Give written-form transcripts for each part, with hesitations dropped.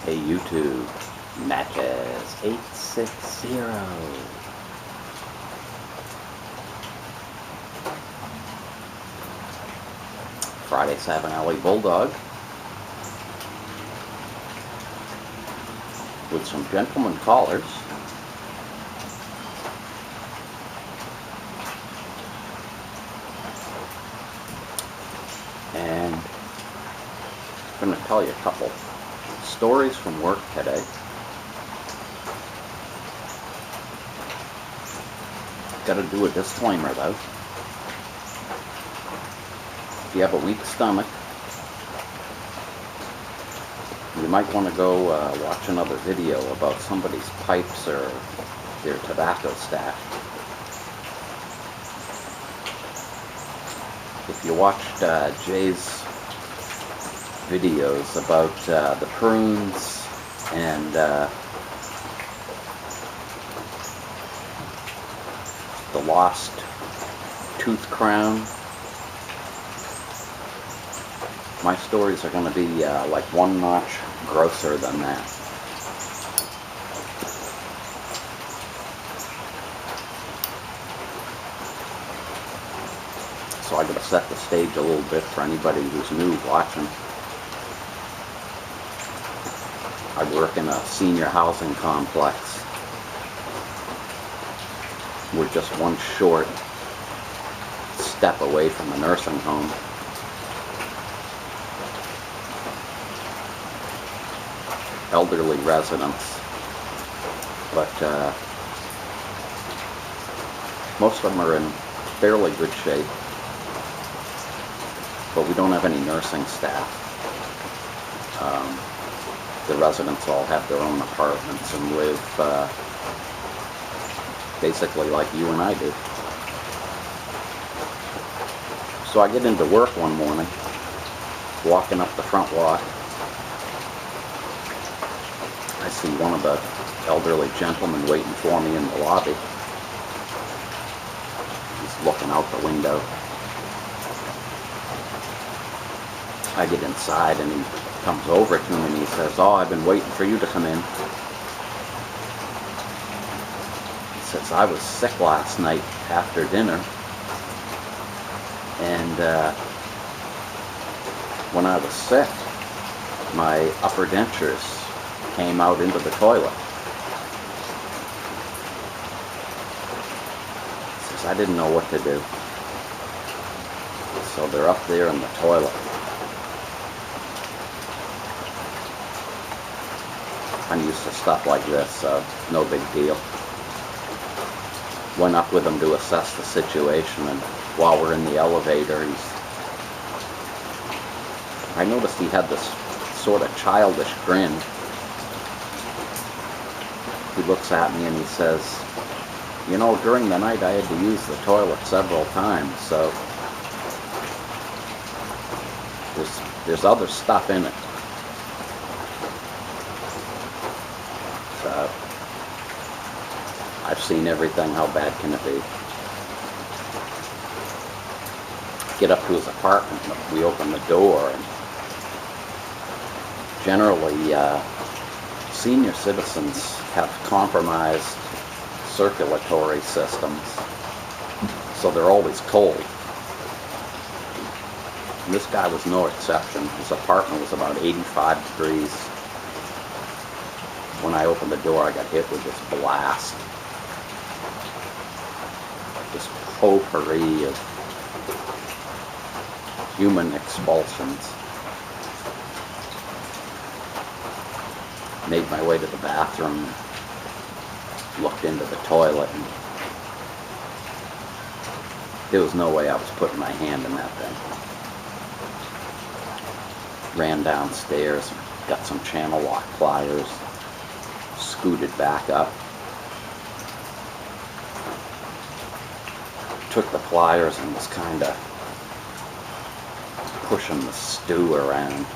Hey YouTube, matches 860. Friday Savin Alley Bulldog with some gentleman collars. And I'm going to tell you a couple stories from work today. Got to do a disclaimer though. If you have a weak stomach, you might want to go watch another video about somebody's pipes or their tobacco stash. If you watched Jay's videos about the prunes and the lost tooth crown, my stories are going to be like one notch grosser than that. So I got to set the stage a little bit for anybody who's new watching. I work in a senior housing complex. We're just one short step away from a nursing home. Elderly residents, but most of them are in fairly good shape, but we don't have any nursing staff. The residents all have their own apartments and live basically like you and I do. So I get into work one morning, walking up the front walk. I see one of the elderly gentlemen waiting for me in the lobby. He's looking out the window. I get inside and he comes over to me and he says, "Oh, I've been waiting for you to come in." He says, "I was sick last night after dinner, and when I was sick, my upper dentures came out into the toilet." He says, "I didn't know what to do. So they're up there in the toilet." I'm used to stuff like this, so no big deal. Went up with him to assess the situation, and while we're in the elevator, I noticed he had this sort of childish grin. He looks at me and he says, "You know, during the night I had to use the toilet several times, so there's other stuff in it." I've seen everything. How bad can it be? Get up to his apartment, we open the door, and generally senior citizens have compromised circulatory systems, so they're always cold. And this guy was no exception. His apartment was about 85 degrees. When I opened the door, I got hit with this blast. This potpourri of human expulsions. Made my way to the bathroom, looked into the toilet, and there was no way I was putting my hand in that thing. Ran downstairs, got some channel lock pliers, scooted back up, took the pliers and was kind of pushing the stew around,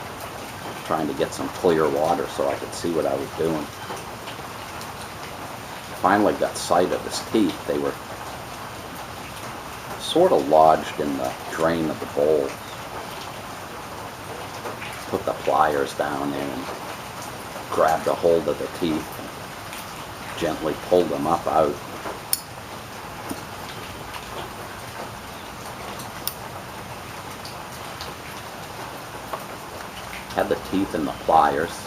trying to get some clear water so I could see what I was doing. Finally got sight of his teeth. They were sort of lodged in the drain of the bowl. Put the pliers down there and grabbed a hold of the teeth and gently pulled them up out. Had the teeth in the pliers,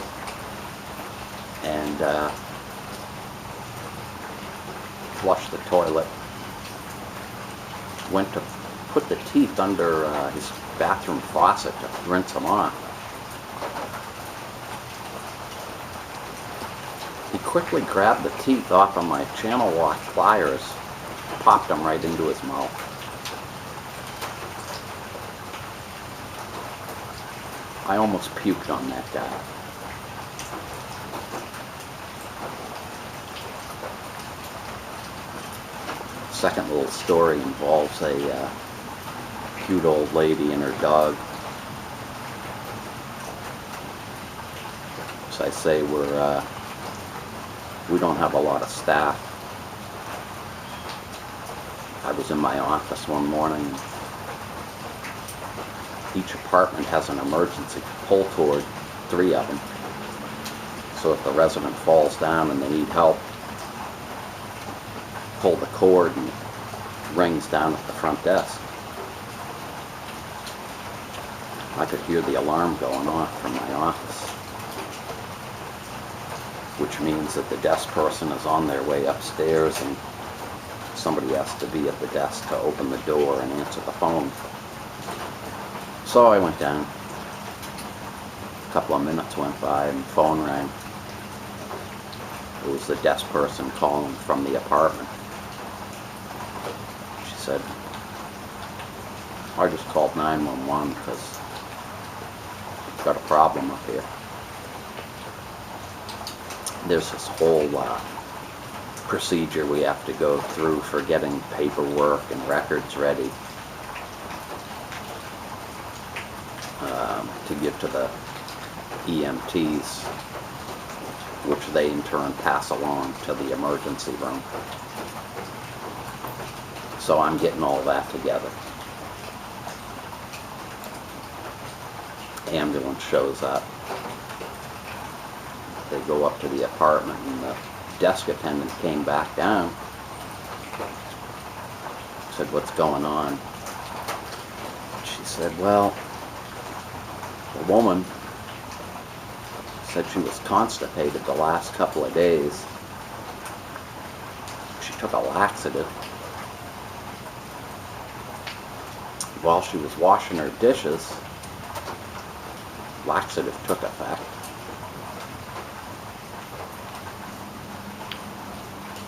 and flushed the toilet. Went to put the teeth under his bathroom faucet to rinse them off. He quickly grabbed the teeth off of my channel lock pliers, popped them right into his mouth. I almost puked on that guy. Second little story involves a cute old lady and her dog. As I say, we don't have a lot of staff. I was in my office one morning. Each apartment has an emergency pull cord, 3 of them. So if the resident falls down and they need help, pull the cord and it rings down at the front desk. I could hear the alarm going off from my office, which means that the desk person is on their way upstairs and somebody has to be at the desk to open the door and answer the phone. So I went down. A couple of minutes went by and the phone rang. It was the desk person calling from the apartment. She said, I just called 911 because I've got a problem up here. There's this whole procedure we have to go through for getting paperwork and records ready to give to the EMTs, which they in turn pass along to the emergency room. So I'm getting all that together. Ambulance shows up. They go up to the apartment and the desk attendant came back down. Said, what's going on? She said, well, the woman said she was constipated the last couple of days. She took a laxative. While she was washing her dishes, laxative took effect.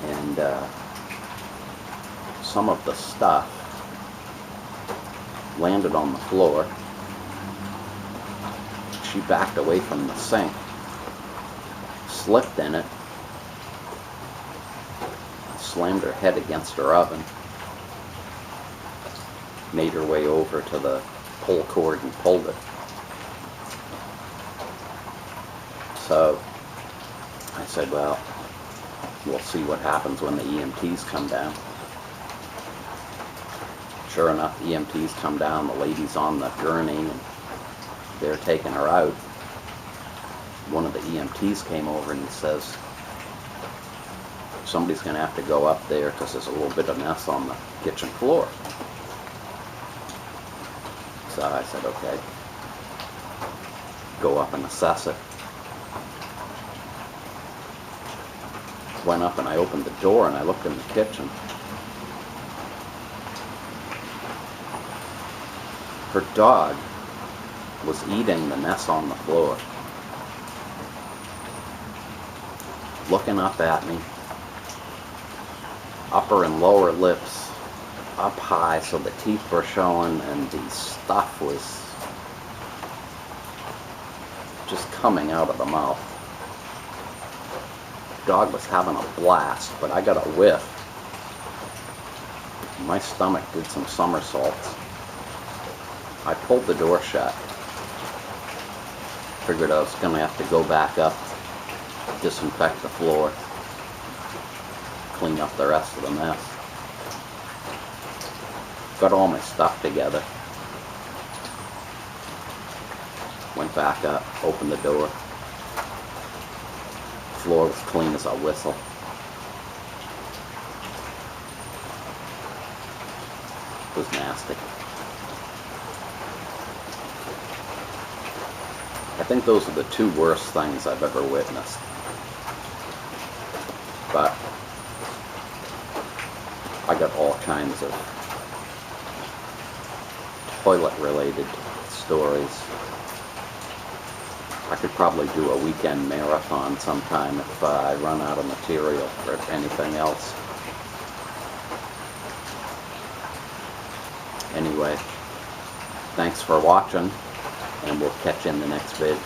And some of the stuff landed on the floor. She backed away from the sink, slipped in it, slammed her head against her oven, made her way over to the pull cord and pulled it. So I said, well, we'll see what happens when the EMTs come down. Sure enough, the EMTs come down, the lady's on the gurney, and they're taking her out. One of the EMTs came over and he says, somebody's going to have to go up there because there's a little bit of mess on the kitchen floor. So I said, okay. Go up and assess it. Went up and I opened the door and I looked in the kitchen. Her dog was eating the mess on the floor, looking up at me, upper and lower lips up high so the teeth were showing and the stuff was just coming out of the mouth. Dog was having a blast, but I got a whiff. My stomach did some somersaults. I pulled the door shut. Figured I was going to have to go back up, disinfect the floor, clean up the rest of the mess. Got all my stuff together. Went back up, opened the door. floor was clean as a whistle. It was nasty. I think those are the two worst things I've ever witnessed. But I got all kinds of toilet-related stories. I could probably do a weekend marathon sometime if I run out of material for anything else. Anyway, thanks for watching, and we'll catch you in the next vid.